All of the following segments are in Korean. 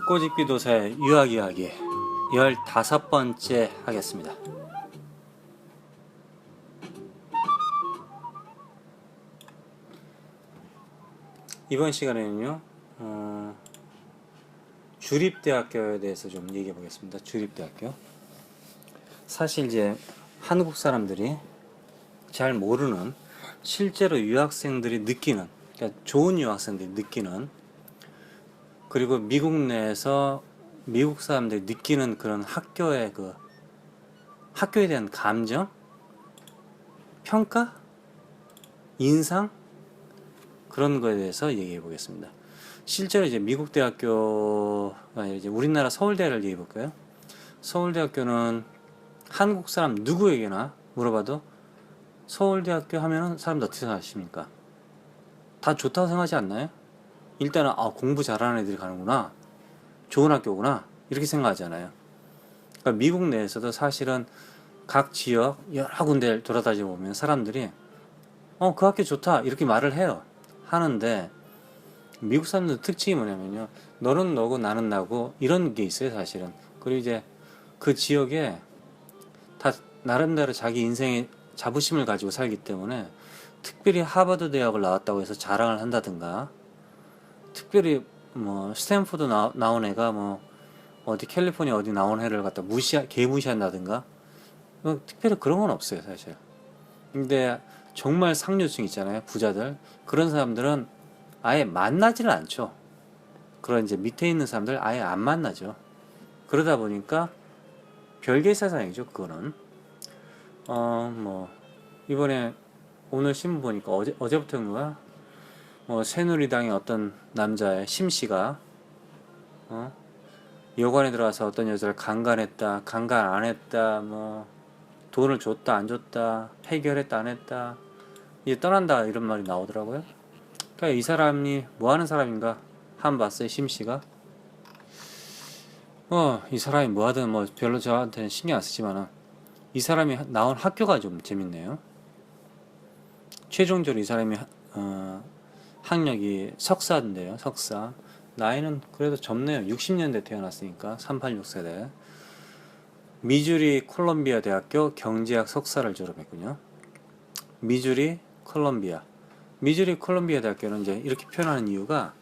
꼬집기도사의 유학 이야기 15번째 하겠습니다. 이번 시간에는요 주립대학교에 대해서 좀 얘기해 보겠습니다. 주립대학교. 사실 이제 한국 사람들이 잘 모르는, 실제로 유학생들이 느끼는, 그러니까 좋은 유학생들이 느끼는, 그리고 미국 내에서 미국 사람들이 느끼는 그런 학교의 학교에 대한 감정, 평가, 인상, 그런 거에 대해서 얘기해 보겠습니다. 실제로 이제 미국 대학교가 이제 우리나라 서울대를 얘기해 볼까요? 서울대학교는 한국 사람 누구에게나 물어봐도 서울대학교 하면은 사람들 어떻게 생각하십니까? 다 좋다고 생각하지 않나요? 일단은 공부 잘하는 애들이 가는구나, 좋은 학교구나, 이렇게 생각하잖아요. 그러니까 미국 내에서도 사실은 각 지역 여러 군데를 돌아다니다 보면 사람들이 그 학교 좋다 이렇게 말을 해요. 하는데 미국 사람들 특징이 뭐냐면요, 너는 너고 나는 나고 이런 게 있어요 사실은. 그리고 이제 그 지역에 다 나름대로 자기 인생의 자부심을 가지고 살기 때문에, 특별히 하버드 대학을 나왔다고 해서 자랑을 한다든가, 특별히 뭐 스탠포드 나온 애가 뭐 어디 캘리포니아 어디 나온 애를 갖다 개무시한다든가, 특별히 그런 건 없어요 사실. 근데 정말 상류층 있잖아요, 부자들. 그런 사람들은 아예 만나지를 않죠. 그런 이제 밑에 있는 사람들 아예 안 만나죠. 그러다 보니까 별개의 세상이죠 그거는. 뭐 이번에 오늘 신문 보니까 어제부터인가 새누리당의 어떤 남자의 심씨가 여관에 들어와서 어떤 여자를 강간 안 했다, 뭐 돈을 줬다 안 줬다, 해결했다 안 했다, 이제 떠난다 이런 말이 나오더라고요. 그러니까 이 사람이 뭐 하는 사람인가 한번 봤어요. 심씨가 이 사람이 뭐 하든 뭐 별로 저한테는 신경 안 쓰지만은 이 사람이 나온 학교가 좀 재밌네요. 최종적으로 이 사람이 학력이 석사인데요. 석사. 나이는 그래도 젊네요. 60년대 태어났으니까 386세대. 미주리 콜롬비아 대학교 경제학 석사를 졸업했군요. 미주리 콜롬비아 대학교는 이제 이렇게 표현하는 이유가,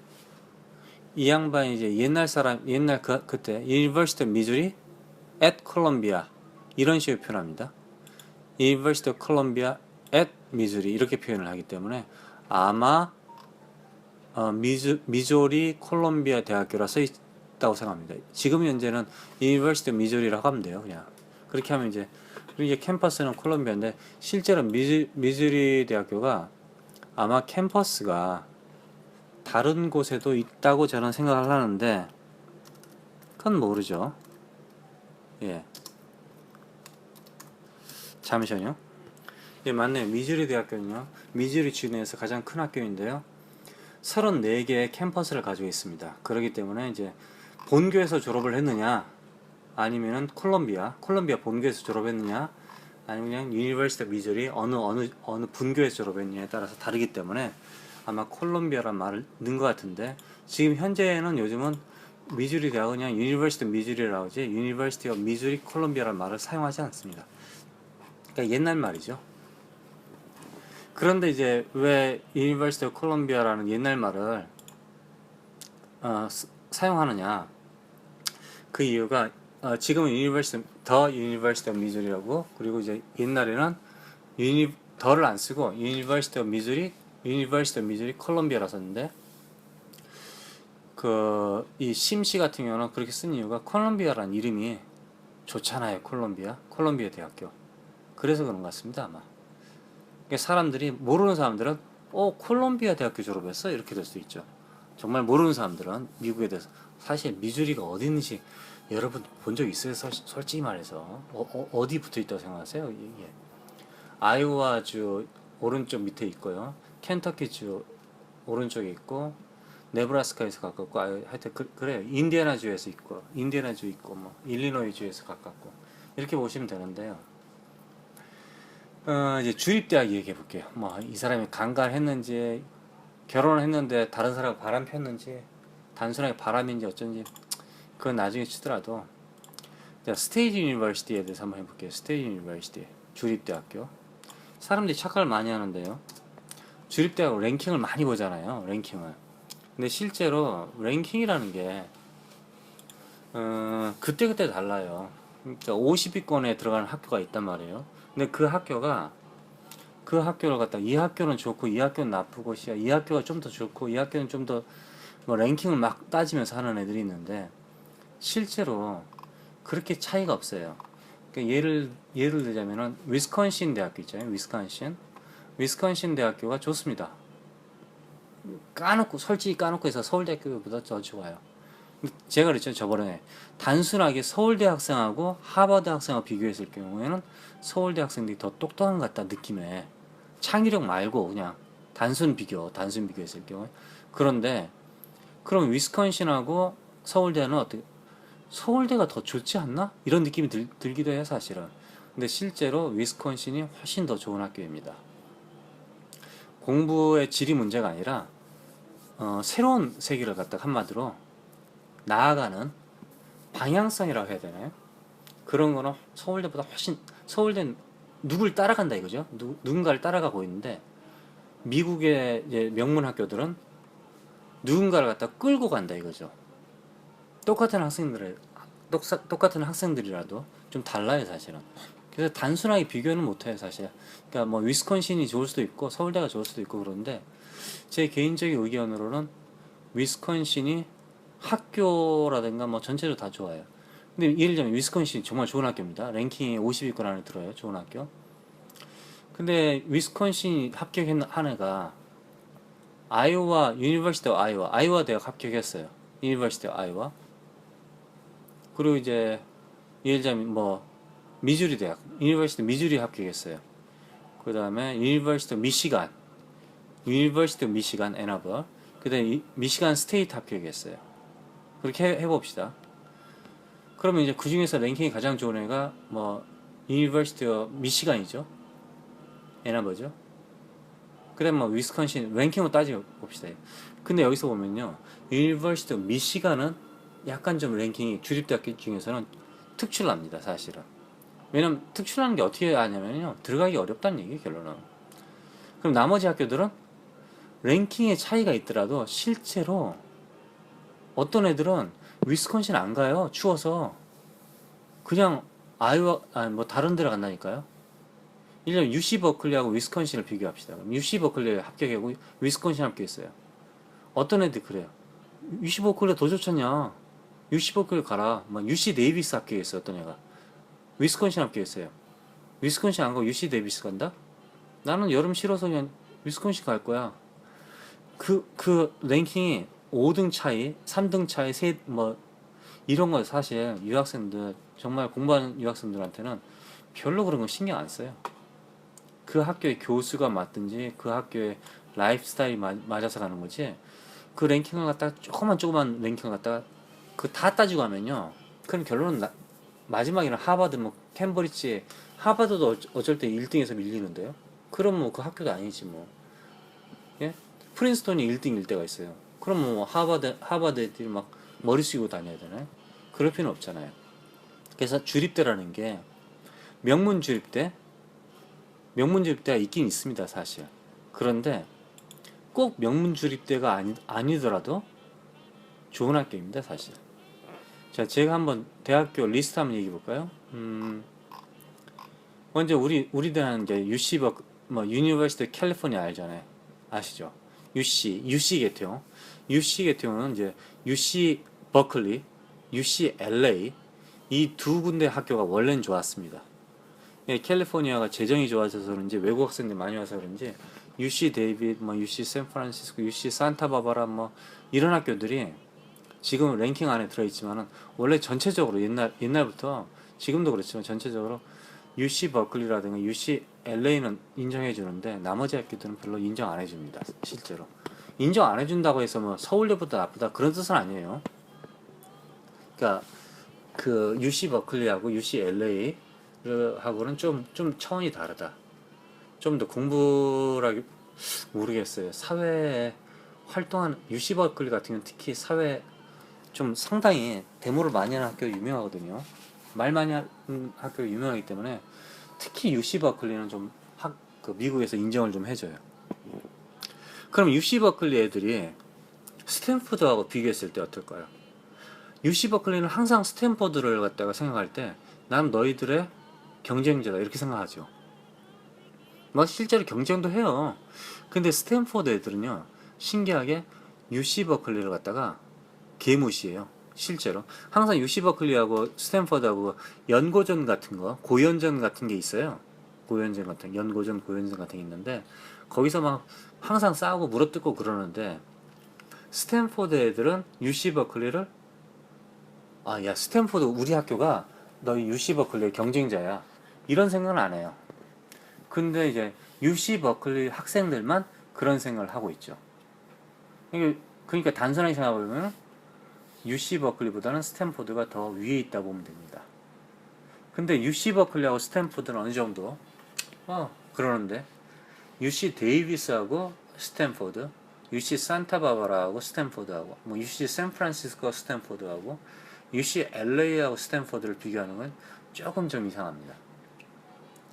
이 양반이 이제 옛날 그때 University of Missouri at Columbia 이런 식으로 표현합니다. University of Columbia at Missouri 이렇게 표현을 하기 때문에 아마 미조리 콜롬비아 대학교라 써 있다고 생각합니다. 지금 현재는 University of Missouri라고 하면 돼요. 그냥 그렇게 하면 이제, 그리고 이제 캠퍼스는 콜롬비아인데 실제로 미주리 대학교가 아마 캠퍼스가 다른 곳에도 있다고 저는 생각을 하는데 그건 모르죠. 예, 잠시만요. 예, 맞네요. 미주리 대학교는요, 미주리 주 내에서 가장 큰 학교인데요, 34개의 캠퍼스를 가지고 있습니다. 그렇기 때문에 이제 본교에서 졸업을 했느냐, 아니면은 콜롬비아 본교에서 졸업했느냐, 아니면 그냥 유니버시티 오브 미주리 어느 분교에서 졸업했느냐에 따라서 다르기 때문에 아마 콜롬비아란 말을 넣은 것 같은데, 지금 현재는 요즘은 미주리 대학은 그냥 유니버시티 오브 미주리라고 하지 유니버시티 오브 미주리 콜롬비아란 말을 사용하지 않습니다. 그러니까 옛날 말이죠. 그런데 이제 왜 유니버시티 오브 콜롬비아라는 옛날 말을 사용하느냐, 그 이유가 지금은 더 유니버시티 오브 미주리라고, 그리고 이제 옛날에는 더를 안 쓰고 유니버시티 오브 미주리 콜롬비아라 썼는데, 이 심씨 같은 경우는 그렇게 쓴 이유가 콜롬비아라는 이름이 좋잖아요. 콜롬비아 대학교. 그래서 그런 것 같습니다 아마. 그러니까 사람들이, 모르는 사람들은 콜롬비아 대학교 졸업했어? 이렇게 될 수 있죠. 정말 모르는 사람들은 미국에 대해서, 사실 미주리가 어디 있는지 여러분 본 적 있어요? 솔직히 말해서 어디 붙어 있다고 생각하세요? 이게 아이오와주 오른쪽 밑에 있고요, 켄터키주 오른쪽에 있고, 네브라스카에서 가깝고, 하여튼 그래요. 인디애나주에서 있고, 뭐 일리노이주에서 가깝고, 이렇게 보시면 되는데요. 이제 주립대학 얘기해 볼게요. 뭐 이 사람이 강간했는지, 결혼을 했는데 다른 사람과 바람 폈는지, 단순하게 바람인지 어쩐지 그건 나중에 치더라도. 자, 스테이트 유니버시티에 대해서 한번 해볼게요. 스테이트 유니버시티 주립대학교. 사람들이 착각을 많이 하는데요, 주립대학 랭킹을 많이 보잖아요. 랭킹을. 근데 실제로 랭킹이라는 게 그때그때 달라요. 그러니까 50위권에 들어가는 학교가 있단 말이에요. 근데 그 학교를 갖다 이 학교는 좋고 이 학교는 나쁘고 이 학교가 좀 더 좋고 이 학교는 좀 더 뭐 랭킹을 막 따지면서 하는 애들이 있는데, 실제로 그렇게 차이가 없어요. 그러니까 예를 들자면은 위스콘신 대학교 있잖아요. 위스콘신 대학교가 좋습니다. 솔직히 까놓고 해서 서울대학교보다 더 좋아요. 제가 그랬죠, 저번에. 단순하게 서울대 학생하고 하버드 학생하고 비교했을 경우에는 서울대 학생들이 더 똑똑한 것 같다, 느낌에. 창의력 말고 그냥 단순 비교했을 경우에. 그런데 그럼 위스콘신하고 서울대는 어떻게, 서울대가 더 좋지 않나? 이런 느낌이 들기도 해요, 사실은. 근데 실제로 위스콘신이 훨씬 더 좋은 학교입니다. 공부의 질이 문제가 아니라 새로운 세계를 갖다 한마디로 나아가는 방향성이라고 해야 되나요? 그런 거는 서울대보다 훨씬, 서울대는 누굴 따라간다 이거죠. 누군가를 따라가고 있는데, 미국의 이제 명문 학교들은 누군가를 갖다 끌고 간다 이거죠. 똑같은 학생들이라도 좀 달라요, 사실은. 그래서 단순하게 비교는 못해요, 사실. 그러니까 뭐 위스콘신이 좋을 수도 있고 서울대가 좋을 수도 있고, 그런데 제 개인적인 의견으로는 위스콘신이 학교라든가 뭐 전체로 다 좋아요. 근데 예를 들면 위스콘신 정말 좋은 학교입니다. 랭킹에 50위권 안에 들어요. 좋은 학교. 근데 위스콘신 합격한 한 애가 유니버시티 오브 아이오와 대학 합격했어요. 유니버시티 오브 아이오와. 그리고 이제 예를 들자면 뭐 미주리 대학, 유니버시티 미주리 합격했어요. 그 다음에 유니버시티 미시간 애나벌. 그 다음에 미시간 스테이트 합격했어요. 그렇게 해봅시다. 그러면 이제 그 중에서 랭킹이 가장 좋은 애가 뭐 유니버시티 미시간이죠. 애나버죠. 그다음 뭐 위스콘신 랭킹으로 따져 봅시다. 근데 여기서 보면요, 유니버시티 미시간은 약간 좀 랭킹이 주립대학교 중에서는 특출납니다, 사실은. 왜냐면 특출나는 게 어떻게 하냐면요, 들어가기 어렵다는 얘기예요, 결론은. 그럼 나머지 학교들은 랭킹의 차이가 있더라도 실제로 어떤 애들은 위스콘신 안 가요. 추워서. 그냥 뭐 다른 데로 간다니까요. 1년 UC 버클리하고 위스콘신을 비교합시다. 그럼 UC 버클리 합격하고 위스콘신 합격했어요. 어떤 애들 그래요. UC 버클리 더 좋잖냐. UC 버클리 가라. 막 UC 데이비스 합격했어, 어떤 애가. 위스콘신 합격했어요. 위스콘신 안 가고 UC 데이비스 간다? 나는 여름 싫어서 그냥 위스콘신 갈 거야. 그 랭킹이 5등 차이, 3등 차이, 뭐 이런 거 사실 유학생들, 정말 공부하는 유학생들한테는 별로 그런 거 신경 안 써요. 그 학교의 교수가 맞든지 그 학교의 라이프 스타일이 맞아서 가는 거지. 그 랭킹을 갖다가 조그만 랭킹을 갖다가 그 다 따지고 하면요, 그럼 결론은 마지막에는 하버드, 뭐 캠브리지, 하버드도 어쩔 때 1등에서 밀리는데요. 그럼 뭐 그 학교도 아니지 뭐. 예? 프린스톤이 1등 일 때가 있어요. 그럼 뭐 하버드 애들이 막 머리 숙이고 다녀야 되나요? 그럴 필요는 없잖아요. 그래서 주립대라는 게 명문 주립대가 있긴 있습니다, 사실. 그런데 꼭 명문 주립대가 아니더라도 좋은 학교입니다, 사실. 자, 제가 한번 대학교 리스트 한번 얘기해 볼까요? 먼저 우리 대학은 이제 유니버시티 캘리포니아 알잖아요. 아시죠? UC 계통. UC 계통은 이제 UC 버클리, UC LA 이 두 군데 학교가 원래는 좋았습니다. 예, 캘리포니아가 재정이 좋아져서 그런지 외국 학생들이 많이 와서 그런지 UC 데이빗, 뭐 UC 샌프란시스코, UC 산타바바라 뭐 이런 학교들이 지금 랭킹 안에 들어있지만은 원래 전체적으로 옛날부터 지금도 그렇지만 전체적으로 UC 버클리라든가 UC LA는 인정해 주는데 나머지 학교들은 별로 인정 안 해줍니다. 실제로 인정 안 해준다고 해서 뭐 서울대보다 나쁘다 그런 뜻은 아니에요. 그러니까 그 UC 버클리하고 UC LA하고는 좀 차원이 다르다. 좀 더 공부라기 모르겠어요. 사회에 활동한 UC 버클리 같은 경우는 특히 사회 좀 상당히 데모를 많이 하는 학교 유명하거든요. 말 많이 하는 학교 유명하기 때문에 특히 UC 버클리는 좀 미국에서 인정을 좀 해줘요. 그럼 UC 버클리 애들이 스탠포드하고 비교했을 때 어떨까요? UC 버클리는 항상 스탠포드를 갖다가 생각할 때 난 너희들의 경쟁자다 이렇게 생각하죠. 뭐 실제로 경쟁도 해요. 근데 스탠포드 애들은요 신기하게 UC 버클리를 갖다가 개무시해요. 실제로 항상 UC 버클리하고 스탠퍼드하고 연고전 같은 거, 고연전 같은 게 있어요. 고연전 같은 연고전, 고연전 같은 게 있는데 거기서 막 항상 싸우고 물어뜯고 그러는데 스탠포드 애들은 UC 버클리를 야 스탠포드 우리 학교가 너희 UC 버클리의 경쟁자야 이런 생각은 안 해요. 근데 이제 UC 버클리 학생들만 그런 생각을 하고 있죠. 그러니까 단순하게 생각해보면 UC 버클리보다는 스탠포드가 더 위에 있다고 보면 됩니다. 근데 UC 버클리하고 스탠포드는 어느 정도 그러는데 UC 데이비스하고 스탠포드, UC 산타바바라하고 스탠포드하고 뭐 UC 샌프란시스코 스탠포드하고 UC LA하고 스탠포드를 비교하는 건 조금 좀 이상합니다.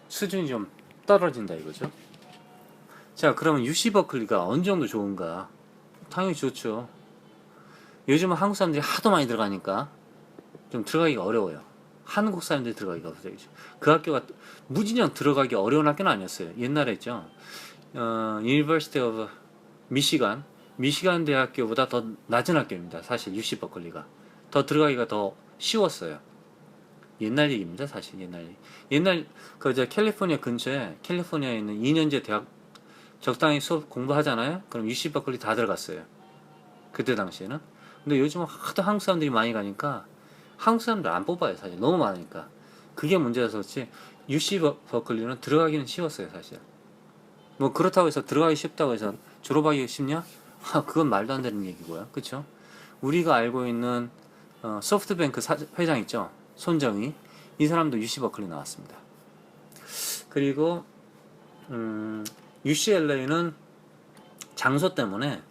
수준이 좀 떨어진다 이거죠. 자, 그러면 UC 버클리가 어느 정도 좋은가? 당연히 좋죠. 요즘은 한국 사람들이 하도 많이 들어가니까 좀 들어가기가 어려워요. 한국 사람들이 들어가기가 어려워요. 그 학교가 무진장 들어가기 어려운 학교는 아니었어요. 옛날에 있죠. University of 미시간 대학교보다 더 낮은 학교입니다. 사실 UC 버클리가 더 들어가기가 더 쉬웠어요. 옛날 얘기입니다. 사실 옛날 그저 캘리포니아 근처에 캘리포니아에 있는 2년제 대학 적당히 수업 공부하잖아요. 그럼 UC 버클리 다 들어갔어요. 그때 당시에는. 근데 요즘은 하도 한국 사람들이 많이 가니까 한국 사람들 안 뽑아요. 사실 너무 많으니까. 그게 문제라서 그렇지 UC 버클리는 들어가기는 쉬웠어요. 사실 뭐 그렇다고 해서 들어가기 쉽다고 해서 졸업하기 쉽냐? 그건 말도 안 되는 얘기고요. 그쵸? 우리가 알고 있는 소프트뱅크 회장 있죠? 손정희. 이 사람도 UC 버클리 나왔습니다. 그리고 UCLA는 장소 때문에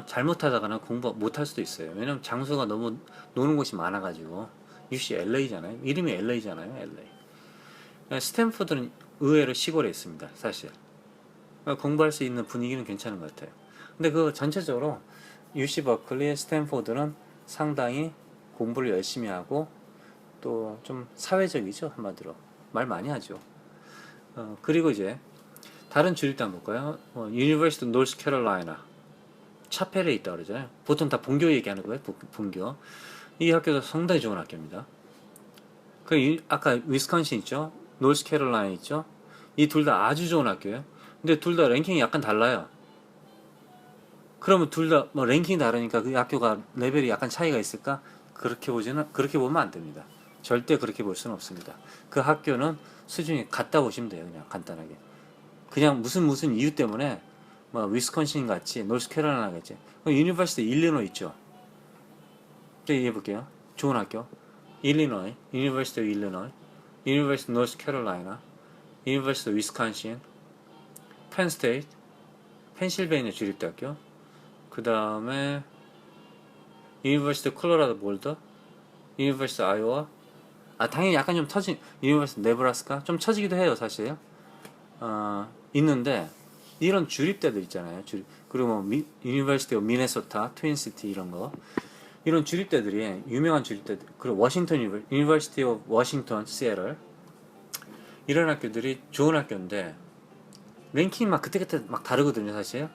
잘못하다가는 공부 못할 수도 있어요. 왜냐면 장소가 너무 노는 곳이 많아가지고. UCLA잖아요. 이름이 LA잖아요. LA. 스탠포드는 의외로 시골에 있습니다. 사실 공부할 수 있는 분위기는 괜찮은 것 같아요. 근데 그 전체적으로 UC 버클리, 스탠포드는 상당히 공부를 열심히 하고 또 좀 사회적이죠. 한마디로 말 많이 하죠. 그리고 이제 다른 주립대 한번 볼까요? University of North Carolina 차펠에 있다 그러잖아요. 보통 다 본교 얘기하는 거예요. 본교. 이 학교도 상당히 좋은 학교입니다. 아까 위스콘신 있죠? 노스캐롤라이나 있죠? 이 둘 다 아주 좋은 학교예요. 근데 둘 다 랭킹이 약간 달라요. 그러면 둘 다 뭐 랭킹이 다르니까 그 학교가 레벨이 약간 차이가 있을까? 그렇게 보면 안 됩니다. 절대 그렇게 볼 수는 없습니다. 그 학교는 수준이 같다 보시면 돼요. 그냥 간단하게. 그냥 무슨 이유 때문에 뭐 위스콘신 같이 노스캐롤라이나 같이 유니버시티 일리노이 있죠. 또 얘기해 볼게요. 좋은 학교. 일리노이, 유니버시티 오브 일리노이, 유니버시티 노스 캐롤라이나, 유니버시티 위스콘신, 펜스테이트, 펜실베이니아 주립대학교, 그 다음에 유니버시티 콜로라도 볼더, 유니버시티 아이오와, 당연히 약간 좀 유니버시티 네브라스카 좀 처지기도 해요 사실. 있는데 이런 주립대들 있잖아요. 그리고 뭐 유니버시티 오브 미네소타, 트윈시티 이런 거. 이런 주립대들이 유명한 주립대들 그리고 워싱턴 유니버시티 오브 워싱턴 시애틀 이런 학교들이 좋은 학교인데 랭킹이 막 그때그때 막 다르거든요 사실.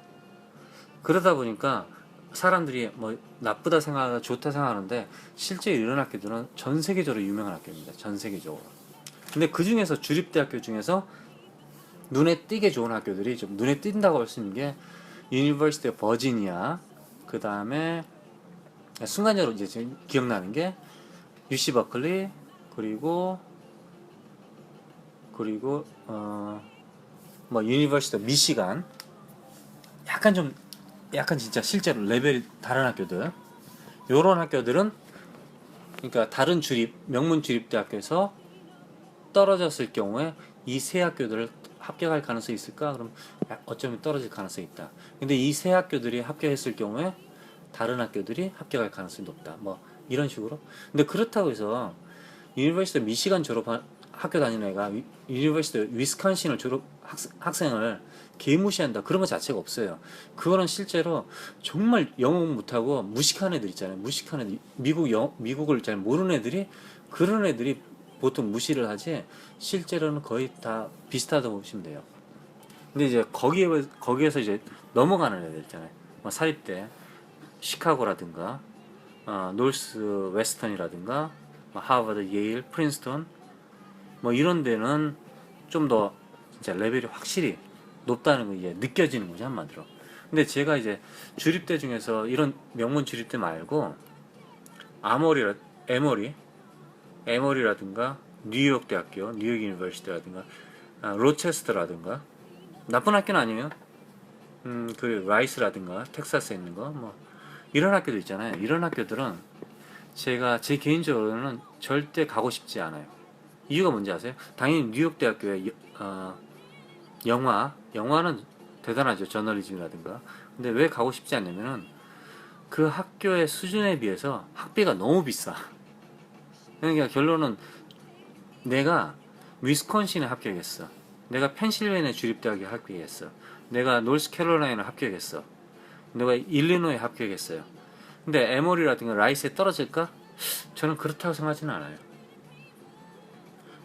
그러다 보니까 사람들이 뭐 나쁘다 생각하고 좋다 생각하는데 실제 이런 학교들은 전 세계적으로 유명한 학교입니다. 전 세계적으로. 근데 그 중에서 주립대학교 중에서 눈에 띄게 좋은 학교들이 좀 눈에 띈다고 할 수 있는 게 유니버시티 오브 버지니아, 그 다음에 순간적으로 이제 지금 기억나는 게 UC 버클리 그리고 뭐 유니버시티 미시간 약간 진짜 실제로 레벨이 다른 학교들 요런 학교들은 그러니까 다른 명문 주립대학교에서 떨어졌을 경우에 이 세 학교들을 합격할 가능성이 있을까? 그럼 어쩌면 떨어질 가능성이 있다. 근데 이 세 학교들이 합격했을 경우에 다른 학교들이 합격할 가능성이 높다. 뭐 이런 식으로. 근데 그렇다고 해서 유니버시티 미시간 졸업한 학교 다니는 애가 유니버시티 위스콘신을 학생을 개무시한다 그런 것 자체가 없어요. 그거는 실제로 정말 영어 못하고 무식한 애들 있잖아요. 무식한 애들, 미국을 잘 모르는 애들이, 그런 애들이 보통 무시를 하지 실제로는 거의 다 비슷하다고 보시면 돼요. 근데 이제 거기에서 이제 넘어가는 애들 있잖아요. 뭐 사립대 시카고라든가 노스 웨스턴이라든가 하버드, 예일, 프린스턴 뭐 이런 데는 좀 더 진짜 레벨이 확실히 높다는 거 이제 느껴지는 거죠, 한마디로. 근데 제가 이제 주립대 중에서 이런 명문 주립대 말고 에머리, 에머리라든가 뉴욕 대학교, 뉴욕 유니버시티라든가 로체스터라든가 나쁜 학교는 아니에요. 그 라이스라든가 텍사스에 있는 거 뭐 이런 학교도 있잖아요. 이런 학교들은 제가 제 개인적으로는 절대 가고 싶지 않아요. 이유가 뭔지 아세요? 당연히 뉴욕 대학교에 영화는 대단하죠. 저널리즘이라든가. 근데 왜 가고 싶지 않냐면은 그 학교의 수준에 비해서 학비가 너무 비싸. 그러니까 결론은 내가 위스콘신에 합격했어. 내가 펜실베이니아 주립대학에 합격했어. 내가 노스캐롤라이나 합격했어. 내가 일리노이에 합격했어요. 근데 에머리라든가 라이스에 떨어질까? 저는 그렇다고 생각하지는 않아요.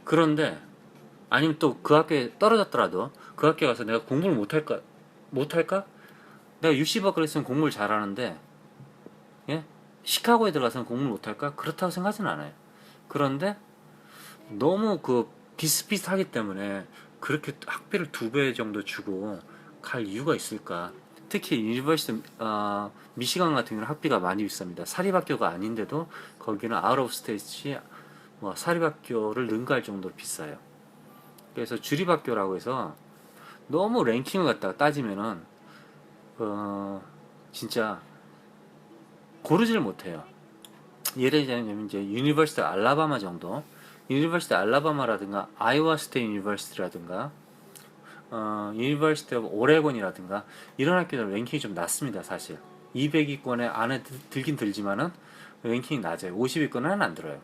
그런데 아니면 또 그 학교에 떨어졌더라도 그 학교에 가서 내가 공부를 못할까? 내가 UC 버클리에서는 공부를 잘하는데 예? 시카고에 들어가서는 공부를 못할까? 그렇다고 생각하지는 않아요. 그런데 너무 그 비슷비슷하기 때문에 그렇게 학비를 2배 정도 주고 갈 이유가 있을까? 특히 유니버시티 미시간 같은 경우는 학비가 많이 비쌉니다. 사립학교가 아닌데도 거기는 아웃 오브 스테이트 뭐 사립학교를 능가할 정도로 비싸요. 그래서 주립학교라고 해서 너무 랭킹을 갖다가 따지면은 진짜 고르지를 못해요. 예를 들자면 이제 유니버시티 알라바마 정도, 유니버시티 알라바마라든가 아이오와 스테이트 유니버시티라든가 유니버시티 오브 오레곤이라든가 이런 학교들 랭킹이 좀 낮습니다. 사실 200위권에 안에 들긴 들지만은 랭킹이 낮아요. 50위권은 안 들어요.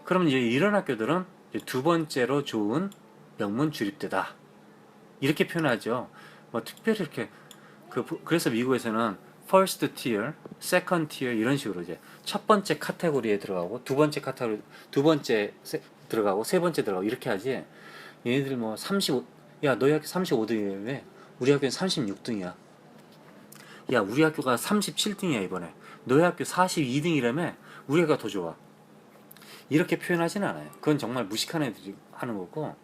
그럼 이제 이런 학교들은 이제 두 번째로 좋은 명문 주립대다 이렇게 표현하죠. 뭐 특별히 이렇게 그래서 미국에서는 first tier, second tier 이런 식으로 이제 첫 번째 카테고리에 들어가고 두 번째 들어가고 세 번째 들어가고 이렇게 하지. 얘네들 뭐 35, 야 너희 학교 35등이야 왜? 우리 학교는 36등이야. 야 우리 학교가 37등이야 이번에. 너희 학교 42등이라며? 우리 학교가 더 좋아. 이렇게 표현하지는 않아요. 그건 정말 무식한 애들이 하는 거고,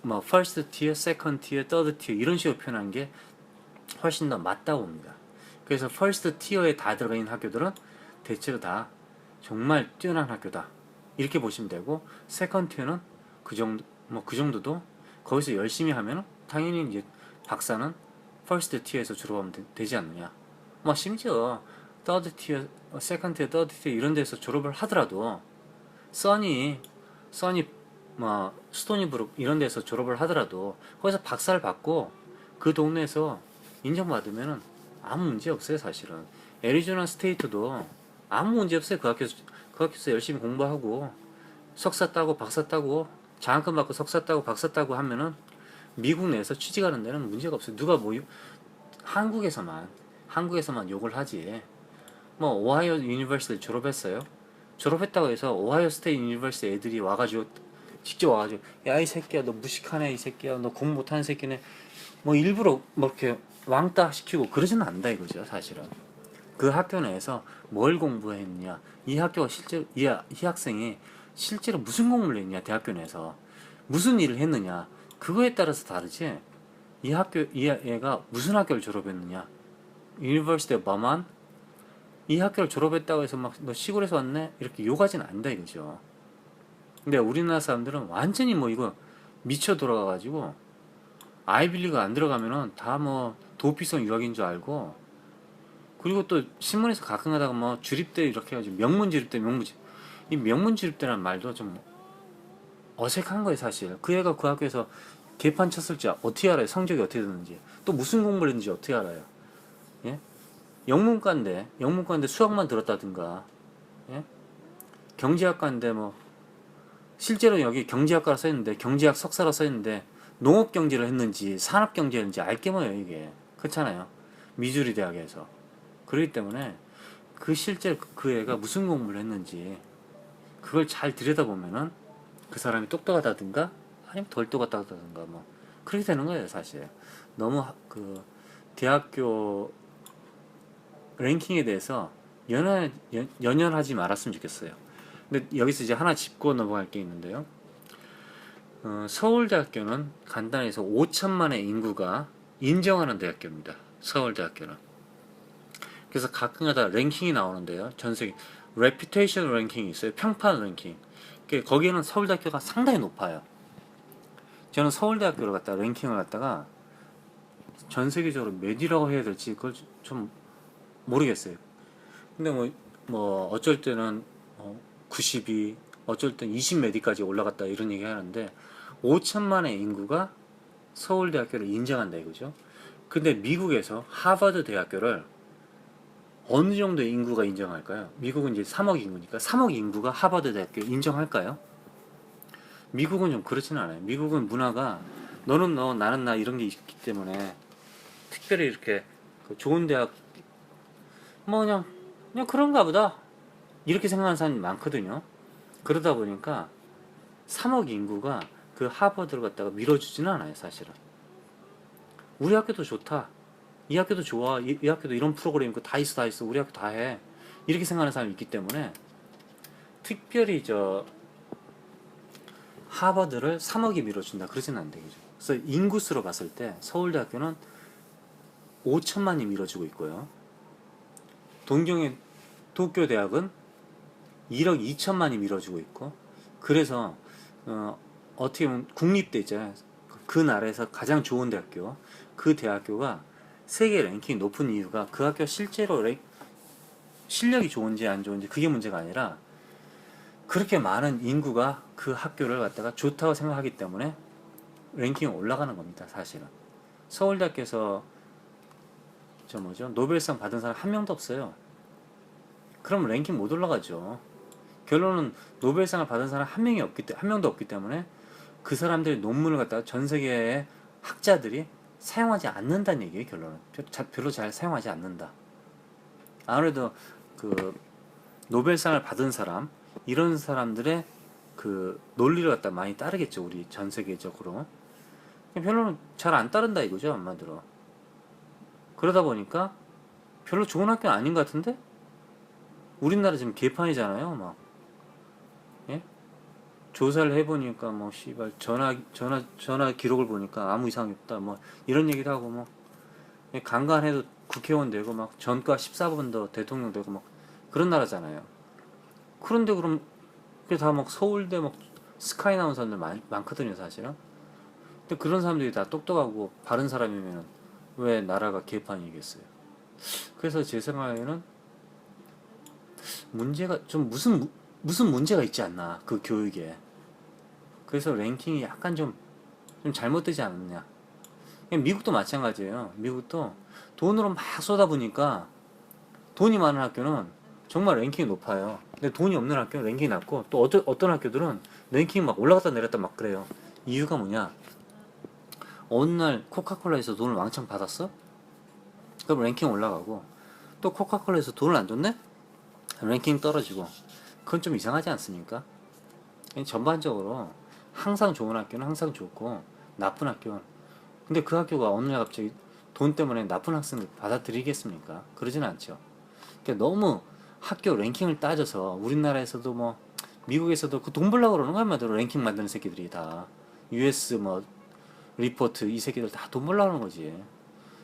뭐 first tier, second tier, third tier 이런 식으로 표현하는 게 훨씬 더 맞다고 봅니다. 그래서 first tier에 다 들어가 있는 학교들은 대체로 다 정말 뛰어난 학교다 이렇게 보시면 되고, second tier는 그 정도도 거기서 열심히 하면 당연히 이제 박사는 first tier에서 졸업하면 되지 않느냐. 뭐 심지어 third tier, second tier, third tier 이런 데서 졸업을 하더라도 써니 뭐 스토니브룩 이런 데서 졸업을 하더라도 거기서 박사를 받고 그 동네에서 인정받으면 아무 문제 없어요. 사실은 애리조나 스테이트도 아무 문제 없어요. 그 학교에서 열심히 공부하고 석사 따고 박사 따고 장학금 받고 석사 따고 박사 따고 하면은 미국 내에서 취직하는 데는 문제가 없어요. 누가 뭐 한국에서만 욕을 하지. 뭐 오하이오 유니버시티를 졸업했어요. 졸업했다고 해서 오하이오 스테이트 유니버시티 애들이 와가지고 직접 와가지고 야 이 새끼야 너 무식하네, 이 새끼야 너 공부 못하는 새끼네, 뭐 일부러 뭐 이렇게 왕따 시키고 그러지는 않는다 이거죠. 사실은 그 학교 내에서 뭘 공부했냐, 이 학교가 실제로 이 학생이 실제로 무슨 공부를 했냐, 대학교 내에서 무슨 일을 했느냐, 그거에 따라서 다르지. 이 애가 무슨 학교를 졸업했느냐, 유니버시티 버만 이 학교를 졸업했다고 해서 막 너 시골에서 왔네 이렇게 욕하진 않는다 이거죠. 근데 우리나라 사람들은 완전히 뭐 이거 미쳐 돌아가가지고 아이빌리그 안 들어가면은 다 뭐 도피성 유학인 줄 알고, 그리고 또 신문에서 가끔 가다가 뭐 주립대 이렇게 해가지고 이 명문 주립대라는 말도 좀 어색한 거예요. 사실 그 애가 그 학교에서 개판 쳤을지 어떻게 알아요? 성적이 어떻게 됐는지, 또 무슨 공부를 했는지 어떻게 알아요? 예? 영문과인데 수학만 들었다든가, 예? 경제학과인데 뭐 실제로 여기 경제학과라 써있는데 경제학 석사라 써있는데 농업경제를 했는지 산업경제를 했는지 알게 뭐예요 이게. 그렇잖아요. 미주리 대학에서. 그렇기 때문에 그 실제 그 애가 무슨 공부를 했는지 그걸 잘 들여다보면은 그 사람이 똑똑하다든가 아니면 덜 똑똑하다든가 뭐 그렇게 되는 거예요 사실. 너무 그 대학교 랭킹에 대해서 연연하지 말았으면 좋겠어요. 근데 여기서 이제 하나 짚고 넘어갈 게 있는데요. 서울대학교는 간단히 해서 5천만의 인구가 인정하는 대학교입니다. 서울대학교는. 그래서 가끔가다 랭킹이 나오는데요. 전 세계 레퓨테이션 랭킹이 있어요. 평판 랭킹. 거기에는 서울대학교가 상당히 높아요. 저는 서울대학교를 갖다가 랭킹을 갖다가 전 세계적으로 몇이라고 해야 될지 그걸 좀 모르겠어요. 근데 뭐 어쩔 때는 92, 어쩔 땐 20 몇위까지 올라갔다 이런 얘기 하는데 5천만의 인구가 서울대학교를 인정한다 이거죠. 근데 미국에서 하버드 대학교를 어느 정도의 인구가 인정할까요? 미국은 이제 3억 인구니까 3억 인구가 하버드 대학교 인정할까요? 미국은 좀 그렇지는 않아요. 미국은 문화가 너는 너 나는 나 이런 게 있기 때문에 특별히 이렇게 좋은 대학 뭐 그냥 그런가 보다 이렇게 생각하는 사람이 많거든요. 그러다 보니까 3억 인구가 그 하버드를 갖다가 밀어주지는 않아요 사실은. 우리 학교도 좋다, 이 학교도 좋아, 이 학교도 이런 프로그램 있고 다 있어 우리 학교 다 해 이렇게 생각하는 사람이 있기 때문에 특별히 하버드를 3억이 밀어준다 그러지는 않는 거죠. 그래서 인구수로 봤을 때 서울대학교는 5천만이 밀어주고 있고요. 동경의 도쿄대학은 1억 2천만이 밀어주고 있고, 그래서 어떻게 보면 국립대 있잖아요. 그 나라에서 가장 좋은 대학교, 그 대학교가 세계 랭킹이 높은 이유가 그 학교 실제로 실력이 좋은지 안 좋은지 그게 문제가 아니라 그렇게 많은 인구가 그 학교를 갖다가 좋다고 생각하기 때문에 랭킹이 올라가는 겁니다 사실은. 서울대학교에서 노벨상 받은 사람 한 명도 없어요. 그럼 랭킹 못 올라가죠. 결론은 노벨상을 받은 사람 한 명도 없기 때문에 그 사람들의 논문을 갖다가 전 세계의 학자들이 사용하지 않는다는 얘기예요. 결론은 별로 잘 사용하지 않는다. 아무래도 그 노벨상을 받은 사람 이런 사람들의 그 논리를 갖다 많이 따르겠죠. 우리 전 세계적으로. 별로는 잘 안 따른다 이거죠. 한마디로. 그러다 보니까 별로 좋은 학교는 아닌 것 같은데 우리나라 지금 개판이잖아요. 막 예? 조사를 해보니까 뭐 씨발 전화 기록을 보니까 아무 이상이 없다. 뭐 이런 얘기도 하고 뭐 간간해도 국회의원 되고 막 전과 14번 더 대통령 되고 막 그런 나라잖아요. 그런데 그럼 다 막 서울대 막 스카이 나온 사람들 많거든요 사실은. 근데 그런 사람들이 다 똑똑하고 바른 사람이면 왜 나라가 개판이겠어요. 그래서 제 생각에는 문제가 좀 무슨 문제가 있지 않나 그 교육에. 그래서 랭킹이 약간 좀 잘못되지 않았냐. 미국도 마찬가지예요. 미국도 돈으로 막 쏟아부니까 돈이 많은 학교는 정말 랭킹이 높아요. 근데 돈이 없는 학교는 랭킹이 낮고 또 어떤 학교들은 랭킹이 막 올라갔다 내렸다 막 그래요. 이유가 뭐냐? 어느 날 코카콜라에서 돈을 왕창 받았어? 그럼 랭킹 올라가고 또 코카콜라에서 돈을 안 줬네? 랭킹 떨어지고. 그건 좀 이상하지 않습니까? 전반적으로 항상 좋은 학교는 항상 좋고 나쁜 학교는, 근데 그 학교가 어느 날 갑자기 돈 때문에 나쁜 학생을 받아들이겠습니까? 그러진 않죠. 그러니까 너무 학교 랭킹을 따져서 우리나라에서도 뭐 미국에서도 그 돈 벌려고 그러는 거 한마디로 랭킹 만드는 새끼들이 다 US 뭐 리포트 이 새끼들 다 돈 벌려고 하는 거지.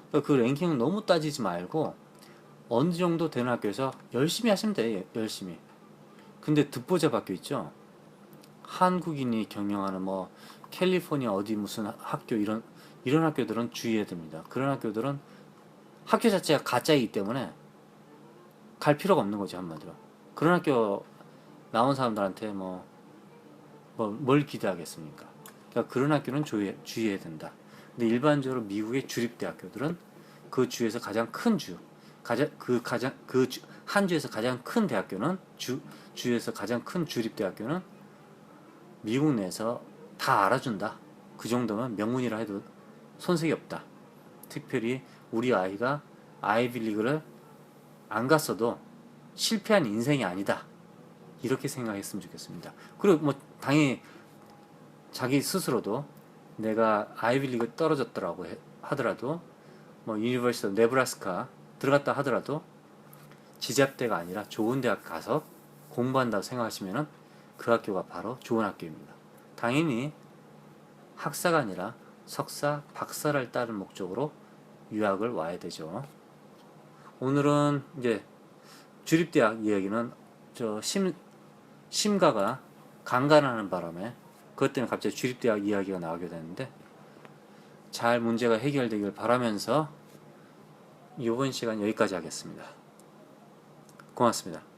그러니까 그 랭킹은 너무 따지지 말고 어느 정도 되는 학교에서 열심히 하시면 돼. 열심히. 근데 듣보잡 학교 있죠. 한국인이 경영하는 뭐 캘리포니아 어디 무슨 학교 이런 학교들은 주의해야 됩니다. 그런 학교들은 학교 자체가 가짜이기 때문에 갈 필요가 없는 거지 한마디로. 그런 학교 나온 사람들한테 뭘 기대하겠습니까? 그러니까 그런 학교는 주의해야 된다. 근데 일반적으로 미국의 주립대학교들은 그 주에서 가장 큰 주, 한 주에서 가장 큰 대학교는 주에서 가장 큰 주립대학교는 미국 내에서 다 알아준다. 그 정도면 명문이라 해도 손색이 없다. 특별히 우리 아이가 아이비리그를 안 갔어도 실패한 인생이 아니다. 이렇게 생각했으면 좋겠습니다. 그리고 뭐 당연히 자기 스스로도 내가 아이비리그 떨어졌더라고 하더라도 뭐 유니버시티 네브라스카 들어갔다 하더라도 지잡대가 아니라 좋은 대학 가서 공부한다고 생각하시면은 그 학교가 바로 좋은 학교입니다. 당연히 학사가 아니라 석사, 박사를 따른 목적으로 유학을 와야 되죠. 오늘은 이제 주립대학 이야기는 심가가 강간하는 바람에 그것 때문에 갑자기 주립대학 이야기가 나오게 되는데 잘 문제가 해결되길 바라면서 이번 시간 여기까지 하겠습니다. 고맙습니다.